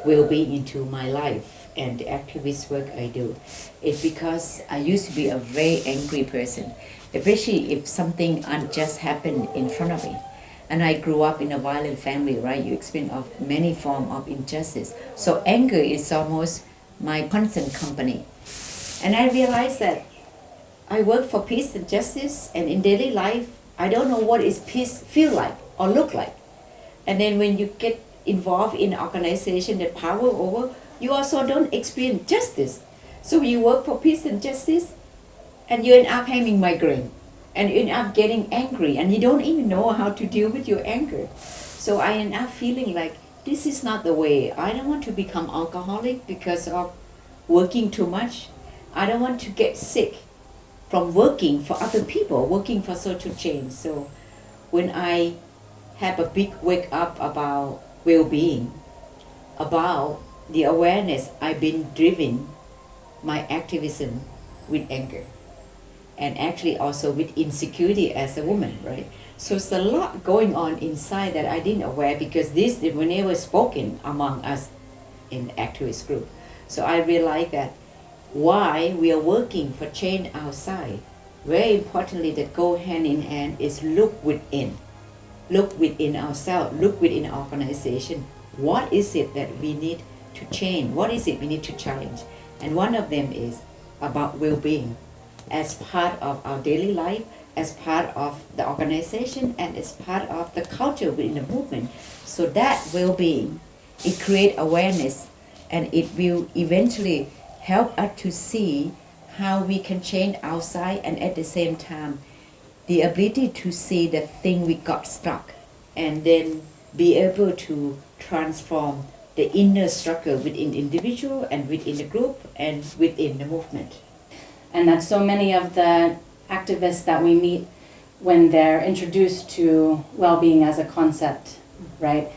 well-being into my life and the activist work I do, it's because I used to be a very angry person, especially if something unjust happened in front of me. And I grew up in a violent family, right? You experience of many forms of injustice. So anger is almost my constant company. And I realized that I work for peace and justice, and in daily life, I don't know what is peace feel like or look like. And then when you get involved in an organization that power over, you also don't experience justice. So you work for peace and justice, and you end up having migraine, and you end up getting angry, and you don't even know how to deal with your anger. So I end up feeling like this is not the way. I don't want to become alcoholic because of working too much. I don't want to get sick from working for other people, working for social change. So when I have a big wake up about well-being, about the awareness, I've been driven my activism with anger, and actually also with insecurity as a woman, right? So it's a lot going on inside that I didn't aware, because this were never spoken among us in the activist group. So I realized that why we are working for change outside, very importantly that go hand in hand, is look within. Look within ourselves, look within our organization. What is it that we need to change? What is it we need to challenge? And one of them is about well-being as part of our daily life, as part of the organization, and as part of the culture within the movement. So that well-being, it creates awareness, and it will eventually help us to see how we can change outside, and at the same time the ability to see the thing we got stuck, and then be able to transform the inner struggle within the individual and within the group and within the movement. And that so many of the activists that we meet, when they're introduced to well-being as a concept, right,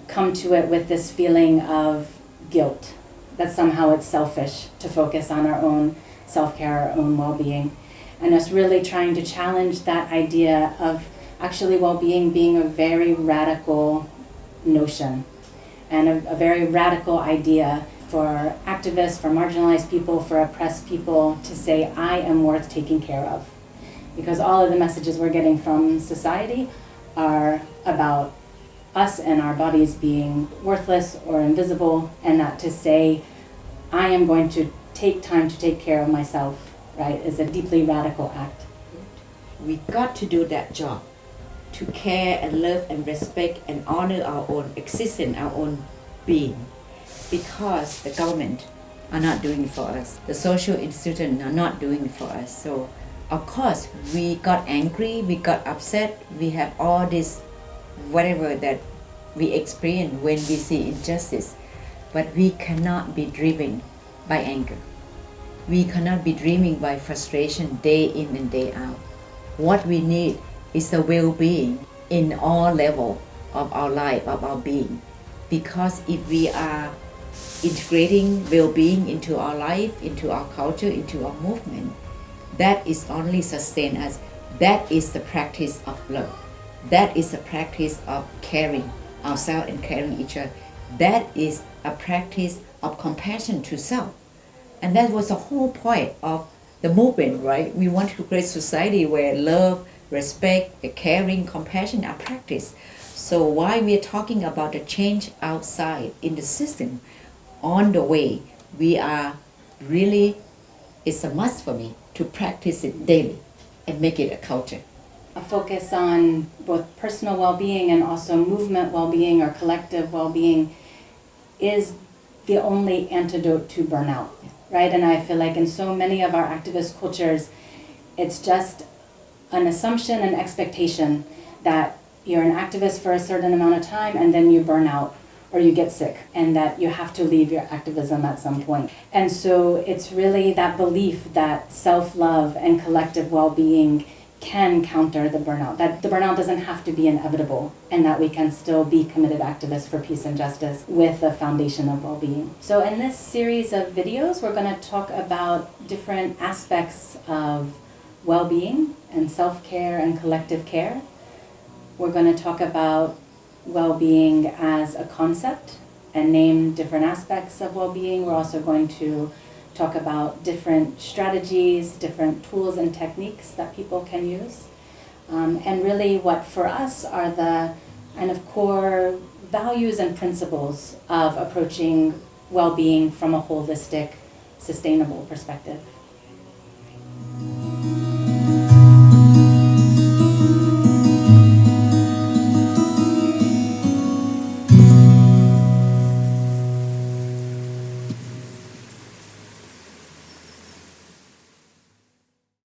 come to it with this feeling of guilt, that somehow it's selfish to focus on our own self-care, our own well-being, and us really trying to challenge that idea of actually well-being being a very radical notion and a very radical idea for activists, for marginalized people, for oppressed people to say, I am worth taking care of. Because all of the messages we're getting from society are about us and our bodies being worthless or invisible, and that to say, I am going to take time to take care of myself, right, is a deeply radical act. We got to do that job, to care and love and respect and honor our own existence, our own being, because the government are not doing it for us. The social institutions are not doing it for us. So of course we got angry, we got upset, we have all this whatever that we experience when we see injustice, but we cannot be driven by anger. We cannot be driven by frustration day in and day out. What we need is a well-being in all levels of our life, of our being. Because if we are integrating well-being into our life, into our culture, into our movement, that is only sustain us. That is the practice of love. That is the practice of caring ourselves and caring each other. That is a practice of compassion to self. And that was the whole point of the movement, right? We want to create a society where love, respect, caring, compassion are practiced. So while we are talking about the change outside in the system, on the way, we are really, it's a must for me to practice it daily and make it a culture. A focus on both personal well-being and also movement well-being or collective well-being is the only antidote to burnout, right? And I feel like in so many of our activist cultures, it's just an assumption and expectation that you're an activist for a certain amount of time and then you burn out or you get sick, and that you have to leave your activism at some point. And so it's really that belief that self-love and collective well-being can counter the burnout, that the burnout doesn't have to be inevitable, and that we can still be committed activists for peace and justice with a foundation of well-being. So in this series of videos, we're going to talk about different aspects of well-being and self-care and collective care. We're going to talk about well-being as a concept and name different aspects of well-being. We're also going to talk about different strategies, different tools and techniques that people can use. And really what for us are the kind of core values and principles of approaching well-being from a holistic, sustainable perspective.